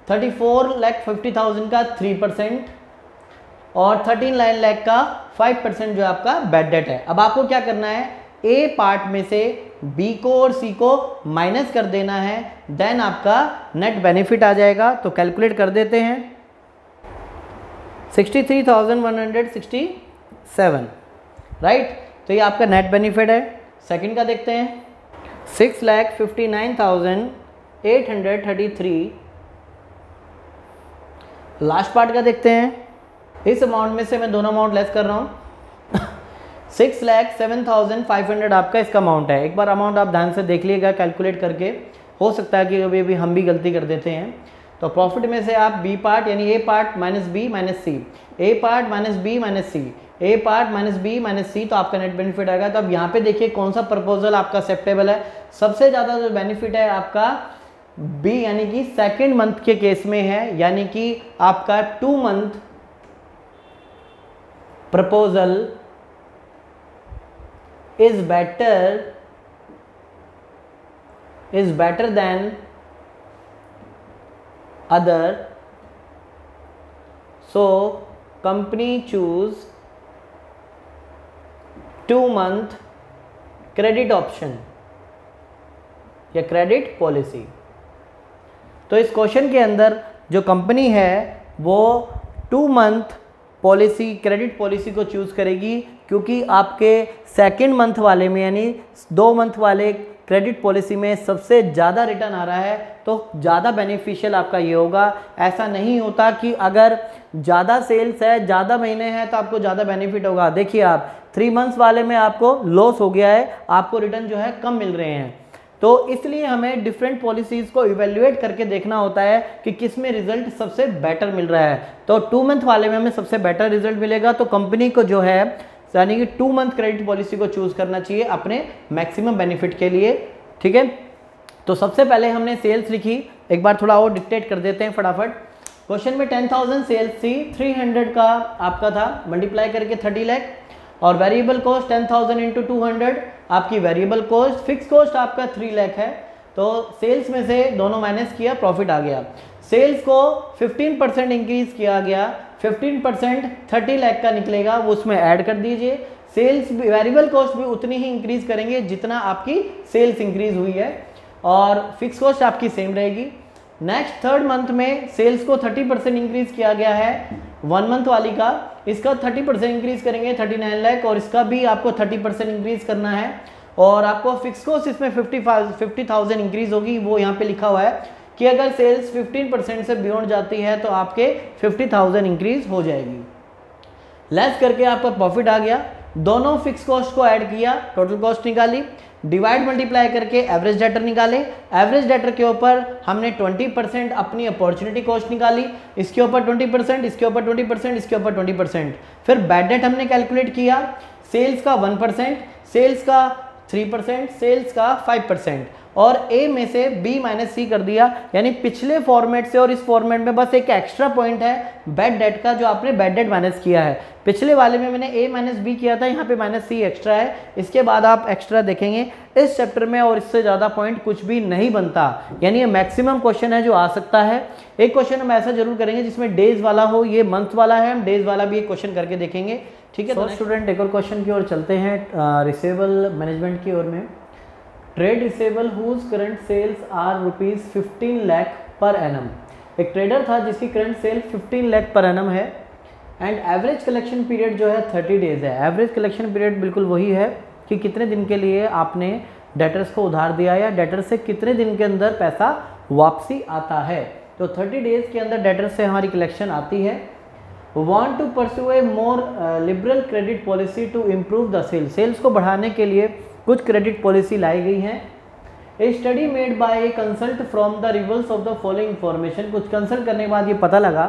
34,50,000 का 3% और 39 लाख का 5% जो आपका बैड डेट है। अब आपको क्या करना है, ए पार्ट में से बी को और सी को माइनस कर देना है, देन आपका नेट बेनिफिट आ जाएगा। तो कैलकुलेट कर देते हैं, 63,167, राइट। तो ये आपका नेट बेनिफिट है। सेकंड का देखते हैं, 6,59,833। लास्ट पार्ट का देखते हैं। इस अमाउंट में से मैं दोनों अमाउंट लेस कर रहा हूँ। 6,07,500 आपका इसका अमाउंट है। एक बार अमाउंट आप ध्यान से देख लीजिएगा कैलकुलेट करके, हो सकता है कि कभी अभी हम भी गलती कर देते हैं। तो प्रॉफिट में से आप बी पार्ट यानी ए पार्ट माइनस बी माइनस सी, ए पार्ट माइनस बी माइनस सी, ए पार्ट माइनस बी माइनस सी, तो आपका नेट बेनिफिट आएगा। तो अब यहाँ पे देखिए कौन सा प्रपोजल आपका एक्सेप्टेबल है। सबसे ज़्यादा जो बेनिफिट है आपका बी यानी कि सेकेंड मंथ के केस में है, यानी कि आपका 2 month proposal is better than other, so company choose 2 month credit option या क्रेडिट पॉलिसी। तो इस क्वेश्चन के अंदर जो कंपनी है वो 2 मंथ पॉलिसी, क्रेडिट पॉलिसी को चूज़ करेगी, क्योंकि आपके सेकंड मंथ वाले में यानी 2 मंथ वाले क्रेडिट पॉलिसी में सबसे ज़्यादा रिटर्न आ रहा है, तो ज़्यादा बेनिफिशियल आपका ये होगा। ऐसा नहीं होता कि अगर ज़्यादा सेल्स है, ज़्यादा महीने हैं तो आपको ज़्यादा बेनिफिट होगा। देखिए आप 3 मंथ्स वाले में आपको लॉस हो गया है, आपको रिटर्न जो है कम मिल रहे हैं। तो इसलिए हमें डिफरेंट पॉलिसीज़ को इवेल्युएट करके देखना होता है कि किस में रिजल्ट सबसे बेटर मिल रहा है। तो 2 मंथ वाले में हमें सबसे बेटर रिजल्ट मिलेगा, तो कंपनी को जो है यानी कि 2 मंथ क्रेडिट पॉलिसी को चूज करना चाहिए अपने मैक्सिमम बेनिफिट के लिए, ठीक है। तो सबसे पहले हमने सेल्स लिखी, एक बार थोड़ा और डिक्टेट कर देते हैं फटाफट। क्वेश्चन में 10,000 सेल्स थी, 300 का आपका था, मल्टीप्लाई करके 30 लाख, और वेरिएबल कॉस्ट 10,000 इंटू 200 आपकी वेरिएबल कॉस्ट, फिक्स कॉस्ट आपका 3 लाख है। तो सेल्स में से दोनों माइनस किया, प्रॉफिट आ गया। सेल्स को 15% इंक्रीज किया गया, 15% 30 लाख का निकलेगा, वो उसमें ऐड कर दीजिए। सेल्स वेरिएबल कॉस्ट भी उतनी ही इंक्रीज करेंगे जितना आपकी सेल्स इंक्रीज हुई है, और फिक्स कॉस्ट आपकी सेम रहेगी। नेक्स्ट थर्ड मंथ में सेल्स को 30% इंक्रीज किया गया है, 1 मंथ वाली का, इसका 30% इंक्रीज करेंगे 39 लाख, और इसका भी आपको 30% इंक्रीज करना है, और आपको फिक्स कॉस्ट इसमें 50,000 इंक्रीज होगी। वो यहाँ पे लिखा हुआ है कि अगर सेल्स 15% से बियॉन्ड जाती है तो आपके 50,000 इंक्रीज हो जाएगी। लेस करके आपका प्रॉफिट आ गया, दोनों फिक्स कॉस्ट को ऐड किया, टोटल कॉस्ट निकाली, डिवाइड मल्टीप्लाई करके एवरेज डेटर निकाले। एवरेज डेटर के ऊपर हमने 20% अपनी अपॉर्चुनिटी कॉस्ट निकाली, इसके ऊपर 20%, इसके ऊपर 20%, इसके ऊपर 20%। फिर बैड डेट हमने कैलकुलेट किया, सेल्स का 1%, सेल्स का 3%, सेल्स का 5%, और ए में से बी माइनस सी कर दिया। यानी पिछले फॉर्मेट से और इस फॉर्मेट में बस एक एक्स्ट्रा पॉइंट है बैड डेट का, जो आपने बैड डेट माइनस किया है। पिछले वाले में मैंने ए माइनस बी किया था, यहाँ पे माइनस सी एक्स्ट्रा है। इसके बाद आप एक्स्ट्रा देखेंगे इस चैप्टर में, और इससे ज़्यादा पॉइंट कुछ भी नहीं बनता। यानी ये मैक्सिमम क्वेश्चन है जो आ सकता है। एक क्वेश्चन हम ऐसा जरूर करेंगे जिसमें डेज वाला हो, ये मंथ वाला है, हम डेज वाला भी एक क्वेश्चन करके देखेंगे, ठीक है। तो स्टूडेंट एक और क्वेश्चन की ओर चलते हैं, रिसीवेबल मैनेजमेंट की ओर में। Trade receivable whose current sales are ₹15 lakh per annum. एक ट्रेडर था जिसकी current cell 15 lakh per annum है, एंड एवरेज कलेक्शन पीरियड जो है 30 डेज है। एवरेज कलेक्शन पीरियड बिल्कुल वही है कि कितने दिन के लिए आपने डेटर्स को उधार दिया या डेटर से कितने दिन के अंदर पैसा वापसी आता है। तो 30 डेज के अंदर डेटर से हमारी कलेक्शन आती है। Want to pursue a more liberal credit policy to improve the sale. Sales को बढ़ाने के लिए कुछ क्रेडिट पॉलिसी लाई गई हैं। A study made by a consult from the results of the following information. कुछ कंसल्ट करने के बाद ये पता लगा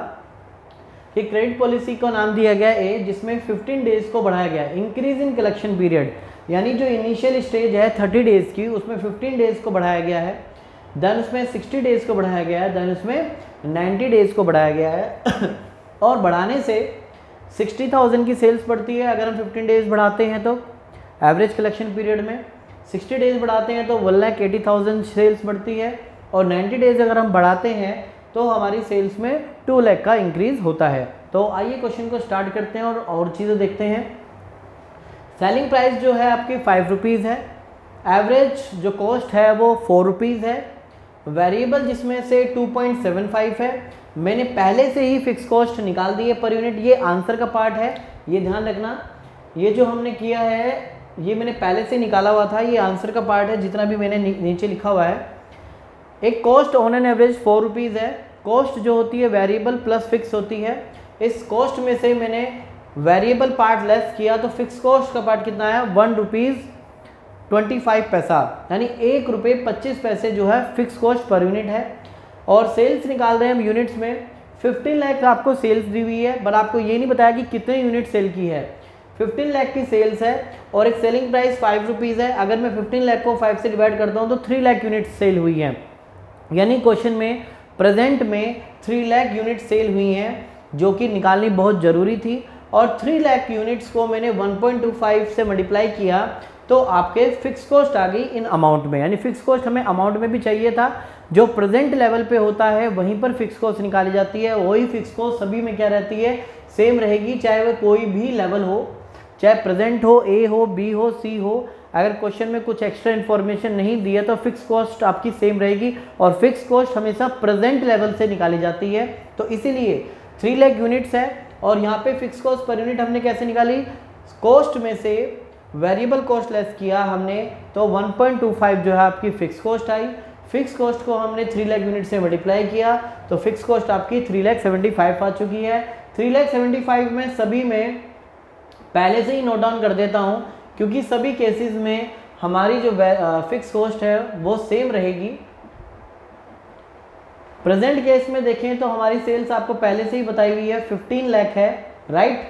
कि क्रेडिट पॉलिसी को नाम दिया गया ए, जिसमें 15 डेज को बढ़ाया गया। इंक्रीज इन कलेक्शन पीरियड, यानी जो इनिशियल स्टेज है 30 डेज की, उसमें 15 डेज को बढ़ाया गया है। देन उसमें 60 डेज को बढ़ाया गया है, देन उसमें 90 डेज को बढ़ाया गया है। और बढ़ाने से 60,000 की सेल्स बढ़ती है अगर हम 15 डेज बढ़ाते हैं तो एवरेज कलेक्शन पीरियड में। 60 डेज बढ़ाते हैं तो 1,80,000 सेल्स बढ़ती है, और 90 डेज अगर हम बढ़ाते हैं तो हमारी सेल्स में 2 लाख का इंक्रीज होता है। तो आइए क्वेश्चन को स्टार्ट करते हैं और चीज़ें देखते हैं। सेलिंग प्राइस जो है आपकी 5 रुपीज़ है, एवरेज जो कॉस्ट है वो 4 रुपीज़ है, वेरिएबल जिसमें से 2.75 है। मैंने पहले से ही फिक्स कॉस्ट निकाल दी है पर यूनिट, ये आंसर का पार्ट है, ये ध्यान रखना। ये जो हमने किया है ये मैंने पहले से निकाला हुआ था, ये आंसर का पार्ट है जितना भी मैंने नीचे लिखा हुआ है। एक cost on an average 4 rupees है। कॉस्ट जो होती है वेरिएबल प्लस फिक्स होती है। इस कॉस्ट में से मैंने वेरिएबल पार्ट लेस किया तो फिक्स कॉस्ट का पार्ट कितना आया, 1 रुपीज़ 25 पैसा, यानी 1 रुपये 25 पैसे जो है फिक्स कॉस्ट पर यूनिट है। और सेल्स निकाल रहे हैं हम यूनिट्स में। 15 लाख आपको सेल्स दी हुई है, बट आपको ये नहीं बताया कि कितने यूनिट सेल की है। 15 लाख की सेल्स है और एक सेलिंग प्राइस 5 रुपीज़ है। अगर मैं 15 लाख को 5 से डिवाइड करता हूँ तो 3 लाख यूनिट सेल हुई हैं, यानी क्वेश्चन में प्रेजेंट में 3 लाख यूनिट सेल हुई हैं, जो कि निकालनी बहुत ज़रूरी थी। और 3 लाख यूनिट्स को मैंने 1.25 से मल्टीप्लाई किया तो आपके फिक्स कॉस्ट आ गई इन अमाउंट में, यानी फिक्स कॉस्ट हमें अमाउंट में भी चाहिए था। जो प्रेजेंट लेवल पे होता है वहीं पर फिक्स कॉस्ट निकाली जाती है, वही फिक्स कॉस्ट सभी में क्या रहती है, सेम रहेगी, चाहे वह कोई भी लेवल हो, चाहे प्रेजेंट हो, ए हो, बी हो, सी हो। अगर क्वेश्चन में कुछ एक्स्ट्रा इन्फॉर्मेशन नहीं दिया तो फिक्स कॉस्ट आपकी सेम रहेगी, और फिक्स कॉस्ट हमेशा प्रेजेंट लेवल से निकाली जाती है। तो इसीलिए 3 लाख यूनिट्स है और यहाँ पे फिक्स कॉस्ट पर यूनिट हमने कैसे निकाली, कॉस्ट में से वेरिएबल कॉस्ट लेस किया हमने तो 1.25 जो है आपकी फिक्स कॉस्ट आई। फिक्स कॉस्ट को हमने 3 लाख यूनिट से मल्टीप्लाई किया तो फिक्स कॉस्ट आपकी 3,75,000 आ चुकी है। 3,75,000 में सभी में पहले से ही नोट डाउन कर देता हूँ, क्योंकि सभी केसेस में हमारी जो फिक्स कॉस्ट है वो सेम रहेगी। प्रेजेंट केस में देखें तो हमारी सेल्स आपको पहले से ही बताई हुई है 15 लाख है, राइट।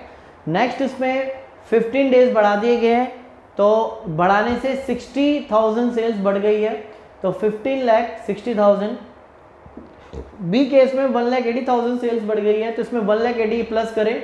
नेक्स्ट इसमें 15 डेज बढ़ा दिए गए हैं तो बढ़ाने से 60,000 सेल्स बढ़ गई है, तो 15 लाख 60,000। बी केस में 1,80,000 सेल्स बढ़ गई है तो इसमें 1,80,000 प्लस करें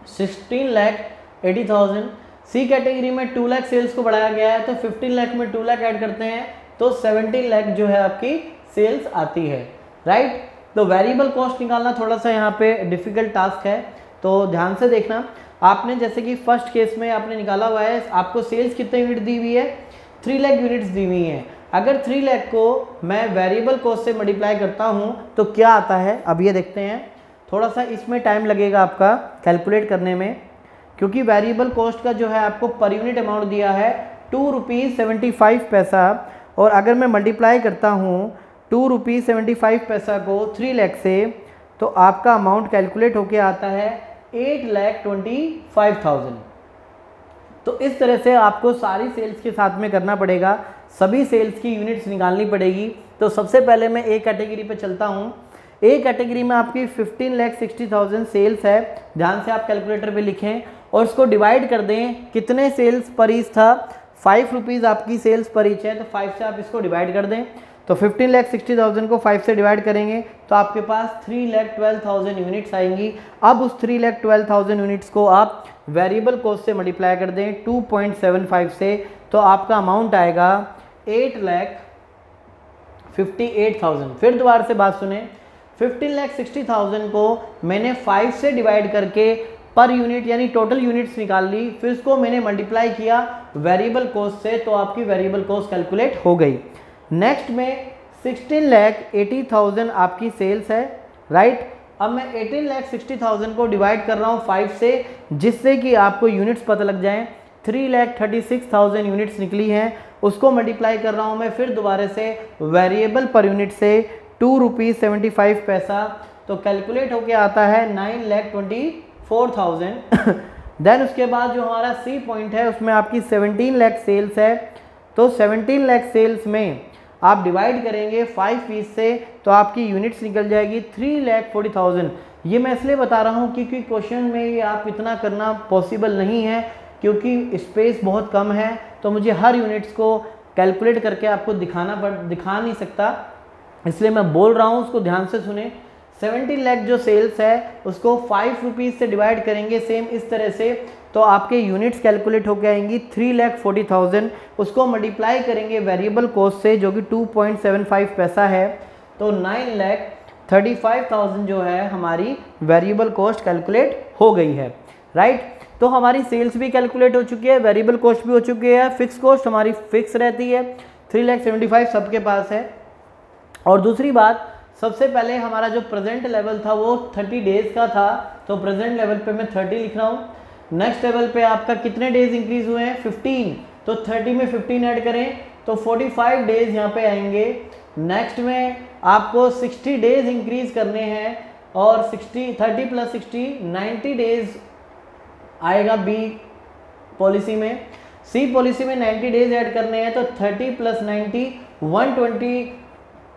16,80,000। सी कैटेगरी में 2 लाख सेल्स को बढ़ाया गया है तो 15 लाख में 2 लाख ऐड करते हैं तो 17 लाख जो है आपकी सेल्स आती है, राइट। तो वेरिएबल कॉस्ट निकालना थोड़ा सा यहाँ पे डिफिकल्ट टास्क है, तो ध्यान से देखना। आपने जैसे कि फर्स्ट केस में आपने निकाला हुआ है, आपको सेल्स कितने यूनिट दी हुई है, 3 लाख यूनिट्स दी हुई हैं। अगर 3 लाख को मैं वेरिएबल कॉस्ट से मल्टीप्लाई करता हूँ तो क्या आता है, अब ये देखते हैं। थोड़ा सा इसमें टाइम लगेगा आपका कैलकुलेट करने में, क्योंकि वेरिएबल कॉस्ट का जो है आपको पर यूनिट अमाउंट दिया है 2 रुपीज़ 75 पैसा, और अगर मैं मल्टीप्लाई करता हूँ 2 रुपीज़ 75 पैसा को 3 लाख से तो आपका अमाउंट कैलकुलेट होके आता है 8,25,000। तो इस तरह से आपको सारी सेल्स के साथ में करना पड़ेगा, सभी सेल्स की यूनिट्स निकालनी पड़ेगी। तो सबसे पहले मैं ए कैटेगरी पे चलता हूँ। ए कैटेगरी में आपकी 15,60,000 सेल्स है, ध्यान से आप कैलकुलेटर पे लिखें और उसको डिवाइड कर दें। कितने सेल्स पर ईच था, 5 रुपीज़ आपकी सेल्स पर ईच है, तो 5 से आप इसको डिवाइड कर दें। तो 15,60,000 को 5 से डिवाइड करेंगे तो आपके पास 3,12,000 यूनिट्स आएंगी। अब उस 3,12,000 यूनिट्स को आप वेरिएबल कॉस्ट से मल्टीप्लाई कर दें 2.75 से, तो आपका अमाउंट आएगा 8,58,000। फिर दोबारा से बात सुने, 15,60,000 को मैंने 5 से डिवाइड करके पर यूनिट यानी टोटल यूनिट्स निकाल ली, फिर उसको मैंने मल्टीप्लाई किया वेरिएबल कॉस्ट से, तो आपकी वेरिएबल कॉस्ट कैलकुलेट हो गई। नेक्स्ट में 16,80,000 आपकी सेल्स है, राइट। अब मैं 18,60,000 को डिवाइड कर रहा हूँ 5 से, जिससे कि आपको यूनिट्स पता लग जाएं। 3,36,000 यूनिट्स निकली हैं, उसको मल्टीप्लाई कर रहा हूँ मैं फिर दोबारा से वेरिएबल पर यूनिट से 2 रुपीज़ 75 पैसा, तो कैलकुलेट होके आता है 9,24,000। देन उसके बाद जो हमारा सी पॉइंट है उसमें आपकी 17 लाख सेल्स है, तो 17 लाख सेल्स में आप डिवाइड करेंगे 5 पीस से तो आपकी यूनिट्स निकल जाएगी 3,40,000। ये मैं इसलिए बता रहा हूँ क्योंकि क्वेश्चन में ये आप इतना करना पॉसिबल नहीं है, क्योंकि स्पेस बहुत कम है, तो मुझे हर यूनिट्स को कैलकुलेट करके आपको दिखा नहीं सकता, इसलिए मैं बोल रहा हूँ, उसको ध्यान से सुने। 17 लाख जो सेल्स है उसको 5 रुपीज़ से डिवाइड करेंगे सेम इस तरह से, तो आपके यूनिट्स कैलकुलेट होकर आएंगी 3,40,000। उसको मल्टीप्लाई करेंगे वेरिएबल कॉस्ट से जो कि 2.75 पैसा है, तो 9,35,000 जो है हमारी वेरिएबल कॉस्ट कैलकुलेट हो गई है, राइट। तो हमारी सेल्स भी कैलकुलेट हो चुकी है, वेरिएबल कॉस्ट भी हो चुकी है, फिक्स कॉस्ट हमारी फिक्स रहती है, 3,75,000 सबके पास है। और दूसरी बात, सबसे पहले हमारा जो प्रेजेंट लेवल था वो 30 डेज़ का था, तो प्रेजेंट लेवल पे मैं 30 लिख रहा हूँ। नेक्स्ट लेवल पे आपका कितने डेज इंक्रीज हुए हैं, 15, तो 30 में 15 ऐड करें तो 45 डेज यहाँ पे आएंगे। नेक्स्ट में आपको 60 डेज इंक्रीज करने हैं और 30 + 60 90 डेज आएगा बी पॉलिसी में। सी पॉलिसी में 90 डेज ऐड करने हैं तो 30 + 90 120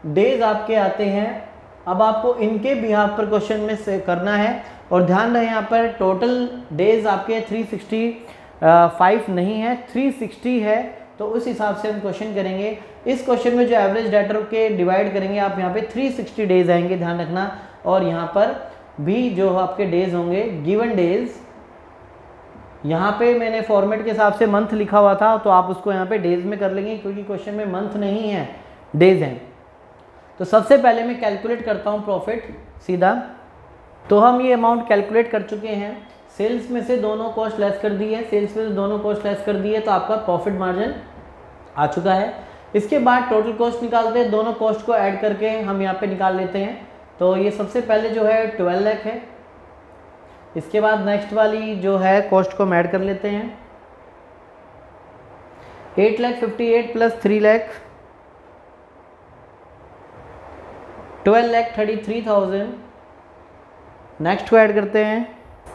डेज आपके आते हैं। अब आपको इनके बिहाफ पर क्वेश्चन में से करना है, और ध्यान रहे यहाँ पर टोटल डेज आपके 365 नहीं है, 360 है, तो उस हिसाब से हम क्वेश्चन करेंगे। इस क्वेश्चन में जो एवरेज डेटर के डिवाइड करेंगे आप यहाँ पे 360 डेज आएंगे, ध्यान रखना। और यहाँ पर भी जो आपके डेज होंगे गिवन डेज, यहाँ पे मैंने फॉर्मेट के हिसाब से मंथ लिखा हुआ था, तो आप उसको यहाँ पे डेज में कर लेंगे क्योंकि क्वेश्चन में मंथ नहीं है, डेज हैं। तो सबसे पहले मैं कैलकुलेट करता हूँ प्रॉफिट सीधा। तो हम ये अमाउंट कैलकुलेट कर चुके हैं, सेल्स में से दोनों कॉस्ट लेस कर दी है, सेल्स में से दोनों कॉस्ट लेस कर दी है, तो आपका प्रॉफिट मार्जिन आ चुका है। इसके बाद टोटल कॉस्ट निकालते हैं, दोनों कॉस्ट को ऐड करके हम यहाँ पे निकाल लेते हैं। तो ये सबसे पहले जो है 12 लाख है, इसके बाद नेक्स्ट वाली जो है कॉस्ट को हम ऐड कर लेते हैं, 8,58,000 + 3 लाख 12,33,000। नेक्स्ट को ऐड करते हैं।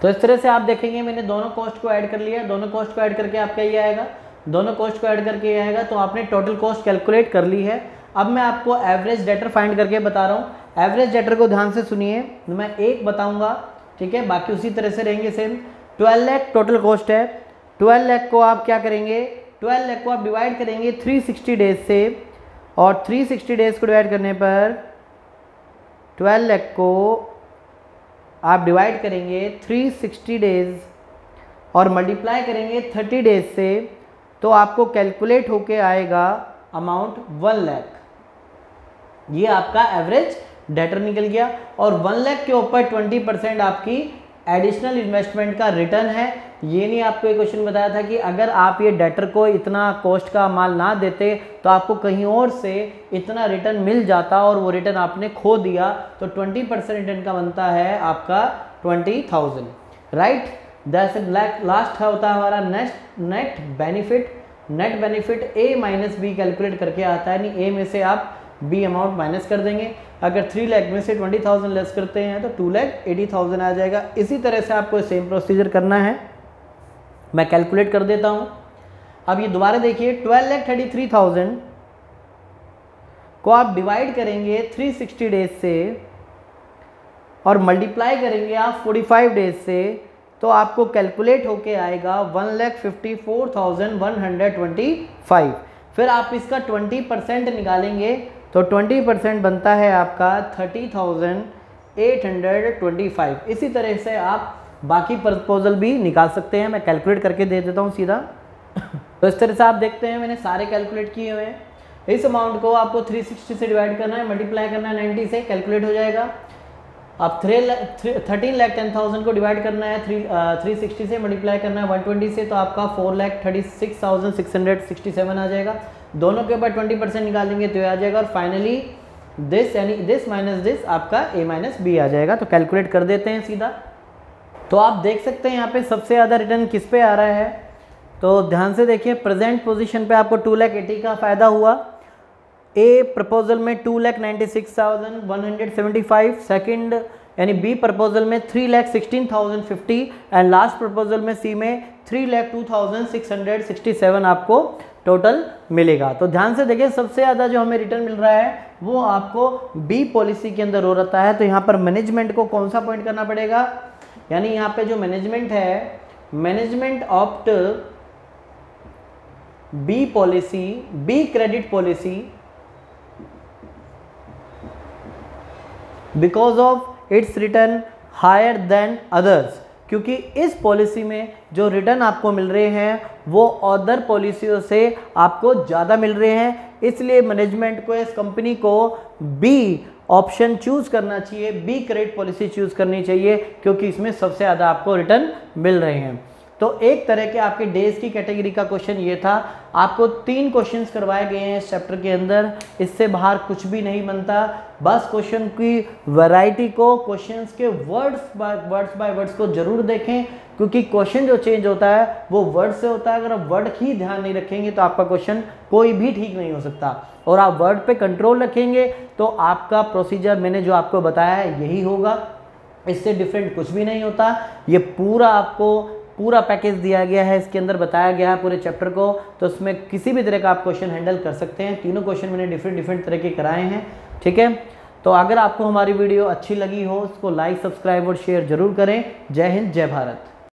तो इस तरह से आप देखेंगे मैंने दोनों कॉस्ट को ऐड कर लिया, दोनों कॉस्ट को ऐड करके आपका ये आएगा, दोनों कॉस्ट को ऐड करके ये आएगा, तो आपने टोटल कॉस्ट कैलकुलेट कर ली है। अब मैं आपको एवरेज डेटर फाइंड करके बता रहा हूँ। एवरेज डेटर को ध्यान से सुनिए, मैं एक बताऊँगा, ठीक है, बाकी उसी तरह से रहेंगे सेम। 12 लाख टोटल कॉस्ट है, 12 लाख को आप क्या करेंगे, 12 लाख को आप डिवाइड करेंगे 360 डेज से, और 360 डेज को डिवाइड करने पर 12 लाख को आप डिवाइड करेंगे 360 डेज और मल्टीप्लाई करेंगे 30 डेज से, तो आपको कैलकुलेट होके आएगा अमाउंट 1 लाख। ये आपका एवरेज डेटर निकल गया, और 1 लाख के ऊपर 20% आपकी एडिशनल इन्वेस्टमेंट का रिटर्न है। ये नहीं आपको एक क्वेश्चन बताया था कि अगर आप ये डेटर को इतना कॉस्ट का माल ना देते तो आपको कहीं और से इतना रिटर्न मिल जाता और वो रिटर्न आपने खो दिया, तो 20% रिटर्न का बनता है आपका 20,000, राइट। दैट्स लास्ट होता है हमारा नेट बेनिफिट। नेट बेनिफिट ए माइनस बी कैलकुलेट करके आता है, यानी ए में से आप बी अमाउंट माइनस कर देंगे। अगर 3 लाख में से 20,000 लेस करते हैं तो 2,80,000 आ जाएगा। इसी तरह से आपको सेम प्रोसीजर करना है, मैं कैलकुलेट कर देता हूं। अब ये दोबारा देखिए, 12,33,000 को आप डिवाइड करेंगे 360 डेज से और मल्टीप्लाई करेंगे आप 45 डेज से, तो आपको कैलकुलेट होके आएगा 1,54,125। फिर आप इसका 20% निकालेंगे तो 20% बनता है आपका 30,825। इसी तरह से आप बाकी प्रपोजल भी निकाल सकते हैं, मैं कैलकुलेट करके दे देता हूँ सीधा। तो इस तरह से आप देखते हैं मैंने सारे कैलकुलेट किए हुए हैं। इस अमाउंट को आपको 360 से डिवाइड करना है, मल्टीप्लाई करना है 90 से, कैलकुलेट हो जाएगा। अब 13,10,000 को डिवाइड करना है 360 से, मल्टीप्लाई करना है 120 से, तो आपका 4,36,667 आ जाएगा। दोनों के ऊपर 20% निकालेंगे तो ये आ जाएगा, और फाइनली दिस यानी दिस माइनस दिस आपका ए माइनस बी आ जाएगा। तो कैलकुलेट कर देते हैं सीधा। तो आप देख सकते हैं यहाँ पे सबसे ज़्यादा रिटर्न किस पे आ रहा है, तो ध्यान से देखिए। प्रेजेंट पोजीशन पे आपको 2,80,000 का फ़ायदा हुआ। ए प्रपोजल में 2,96,175, सेकंड यानी बी प्रपोजल में 3,16,050 एंड लास्ट प्रपोजल में सी में 3,02,667 आपको टोटल मिलेगा। तो ध्यान से देखिए, सबसे ज़्यादा जो हमें रिटर्न मिल रहा है वो आपको बी पॉलिसी के अंदर हो रहा है। तो यहाँ पर मैनेजमेंट को कौन सा पॉइंट करना पड़ेगा, यानी यहाँ पे जो मैनेजमेंट है, management opt B policy, B credit policy because of its return higher than others, क्योंकि इस पॉलिसी में जो रिटर्न आपको मिल रहे हैं वो अदर पॉलिसियों से आपको ज़्यादा मिल रहे हैं, इसलिए मैनेजमेंट को, इस कंपनी को बी ऑप्शन चूज करना चाहिए, बी क्रेडिट पॉलिसी चूज करनी चाहिए, क्योंकि इसमें सबसे ज़्यादा आपको रिटर्न मिल रहे हैं। तो एक तरह के आपके डेज की कैटेगरी का क्वेश्चन ये था। आपको 3 क्वेश्चंस करवाए गए हैं इस चैप्टर के अंदर, इससे बाहर कुछ भी नहीं बनता। बस क्वेश्चन की वैरायटी को, क्वेश्चंस के वर्ड्स बाय वर्ड्स को जरूर देखें, क्योंकि क्वेश्चन जो चेंज होता है वो वर्ड से होता है। अगर आप वर्ड ही ध्यान नहीं रखेंगे तो आपका क्वेश्चन कोई भी ठीक नहीं हो सकता, और आप वर्ड पे कंट्रोल रखेंगे तो आपका प्रोसीजर मैंने जो आपको बताया है यही होगा, इससे डिफरेंट कुछ भी नहीं होता। ये पूरा आपको पूरा पैकेज दिया गया है, इसके अंदर बताया गया है पूरे चैप्टर को, तो उसमें किसी भी तरह का आप क्वेश्चन हैंडल कर सकते हैं। तीनों क्वेश्चन मैंने डिफरेंट तरह के कराए हैं, ठीक है। तो अगर आपको हमारी वीडियो अच्छी लगी हो उसको लाइक, सब्सक्राइब और शेयर जरूर करें। जय हिंद, जय भारत।